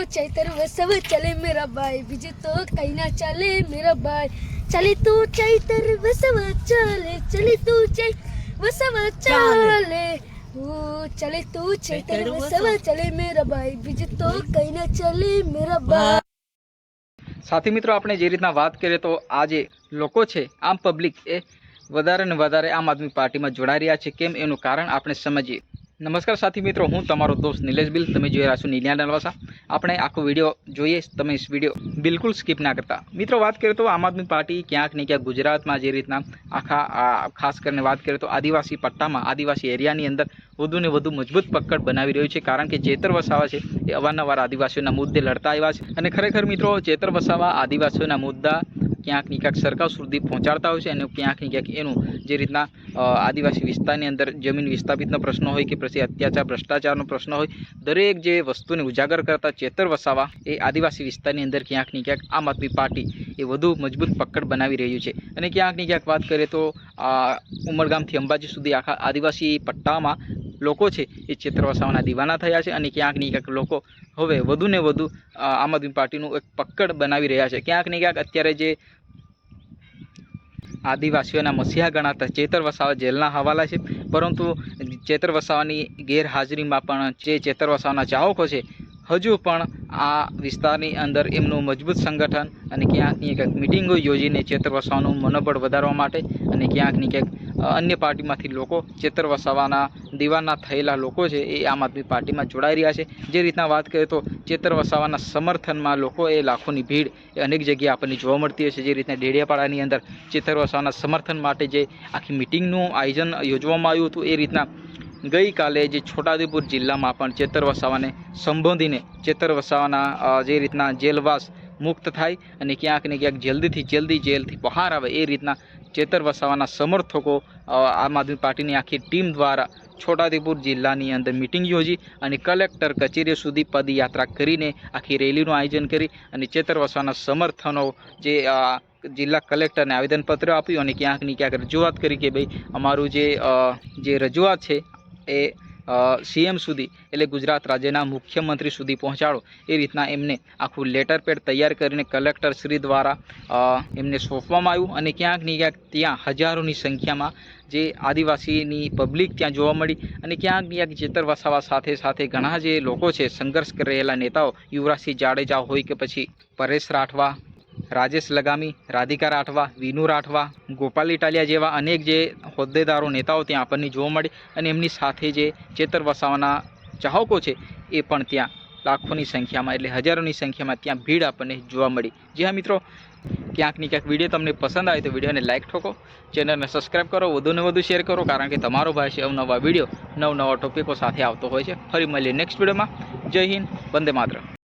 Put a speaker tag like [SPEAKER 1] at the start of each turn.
[SPEAKER 1] चैतर वसव चले मेरा भाई, बीजे तो कहीं ना चले मेरा भाई। चले तू चैतर वसव चले, चले तू वसव चले, ओ चले तू चैतर वसव चले मेरा भाई, बीजे तो कहीं ना चले मेरा भाई।
[SPEAKER 2] साथी मित्रों, आपणे जे रीतना बात करीए तो आज लोको छे, आम पब्लिक ए वधारे ने वधारे आम आदमी पार्टी में जोड़ाई रह्या छे। केम एनुं कारण आपणे समजीए। नमस्कार साथी मित्रों, हूँ तमारो दोस्त निलेश बिल। तमे जोई रह्या छो नीलिया डलवासा। आपणे आखो विडियो जोईए, तमे इस विडियो बिल्कुल स्कीप ना करता। मित्रों, बात करें तो आम आदमी पार्टी क्यांक ने क्यांक गुजरात में जे रीतना आखा खास करने बात करें तो आदिवासी पट्टा में आदिवासी एरियानी अंदर વધુ ને વધુ મજબૂત પકડ બનાવી રહ્યું છે। કારણ કે ચેતર વસાવા છે એ અવારનવાર આદિવાસીઓના મુદ્દે લડતા આવ્યા છે અને ખરેખર મિત્રો ચેતર વસાવા આદિવાસીઓના મુદ્દા ક્યાંક ને ક્યાંક સરકાર સુધી પહોંચાડતા હોય છે અને ક્યાંક ને ક્યાંક એનું જે રીતના આદિવાસી વિસ્તારની અંદર જમીન વિસ્થાપિતનો પ્રશ્ન હોય કે પછી અત્યાચાર ભ્રષ્ટાચારનો પ્રશ્ન હોય, દરેક જે વસ્તુને ઉજાગર કરતા ચેતર વસાવા એ આદિવાસી વિસ્તારની અંદર ક્યાંક ને ક્યાંક આમ આદમી પાર્ટી એ વધુ મજબૂત પકડ બનાવી રહ્યું છે। અને ક્યાંક ને ક્યાંક વાત કરીએ તો ઉમરગામથી અંબાજી સુધી આખા આદિવાસી પટ્ટામાં લોકો છે એ ચેતર વસાવાના દીવાના થયા છે અને ક્યાંક ને ક્યાંક લોકો હવે વધુ ને વધુ આમ આદમી પાર્ટીનું એક પકડ બનાવી રહ્યા છે। ક્યાંક ને ક્યાંક અત્યારે જે આદિવાસીઓના મસીહા ગણાતા ચેતર વસાવા જેલના હવાલા છે, પરંતુ ચેતર વસાવાની ગેરહાજરીમાં પણ જે ચેતર વસાવાના ચાહકો છે હજુ પણ આ વિસ્તારની અંદર એમનું મજબૂત સંગઠન અને ક્યાંક ને ક્યાંક મિટિંગો યોજીને ચેતર વસાવાનું મનોબળ વધારવા માટે અને ક્યાંક ને ક્યાંક अन्य पार्टी में लोग चेतर वसावाना दीवाना थयेला लोको छे ए आम आदमी पार्टी में जोड़ाई रह्या छे। जे रीतना बात करें तो चेतर वसावाना समर्थन में लोग ए लाखोनी भीड़ अनेक जगह आपने जोवा मळती हशे। जे रीतना डेडियापाड़ानी अंदर चेतर वसावाना समर्थन माटे जे आखी मीटिंगनुं आयोजन योजवामां आव्युं हतुं, ए रीतना गई काले जे छोटाउदेपुर जिल्ला में पण चेतर वसावाने संबोधीने चेतर वसावाना जे रीतना जेलवास मुक्त थाय अने क्यांक ने क्यांक जल्दी जेल थी बहार आवे ए रीतना चेतर वसावाना समर्थकों आम आदमी पार्टी की आखी टीम द्वारा छोटाउदेपुर जिल्लानी अंदर मीटिंग योजी और कलेक्टर कचेरी सुधी पदयात्रा करीने आखी रेलीनुं आयोजन करी अने चेतर वसावाना समर्थनो जे जिला कलेक्टर ने आवेदनपत्र आप्युं अने क्यांक ने क्यांक रजूआत करी कि भाई अमारुं जे रजूआत है ए सीएम सुधी एटले गुजरात राज्यना मुख्यमंत्री सुधी पहोंचाडो ए रीतना एमने आखुं लेटर पेड तैयार करीने कलेक्टर श्री द्वारा एमने सोंपवामां आव्युं अने क्यांक ने क्यांक त्यां हजारोनी संख्यामां जे आदिवासीनी पब्लिक त्यां जोवा मळी अने क्यांक ने क्यांक चेतर वसावा साथे साथे घणा जे लोको छे संघर्ष करी रहेला नेताओ युवराजसिंह जाडेजा होय के पछी परेश राठवा, राजेश लगामी, राधिका राठवा, विनू राठवा, गोपाल इटालिया जेवा अनेक जे होद्देदारो नेताओं त्यां आपणने जोवा मळे अने एमनी साथे जे चेतर वसावाना चाहको छे ए पण त्यां लाखोनी संख्यामां एटले हजारोनी संख्यामां त्यां भीड़ आपणने जोवा मळी। जी हाँ मित्रों, क्यांक ने क्यांक विडियो तमने पसंद आवे तो विडियो ने लाइक ठोको, चेनल ने सब्सक्राइब करो, वधु ने वधु शेर करो, कारण के तमारो भाई छे अवनवा विडियो नव नवा टॉपिको साथे आवतो होय छे। फरी मळीए नेक्स्ट विडियो में। जय हिंद, वंदे मातरम।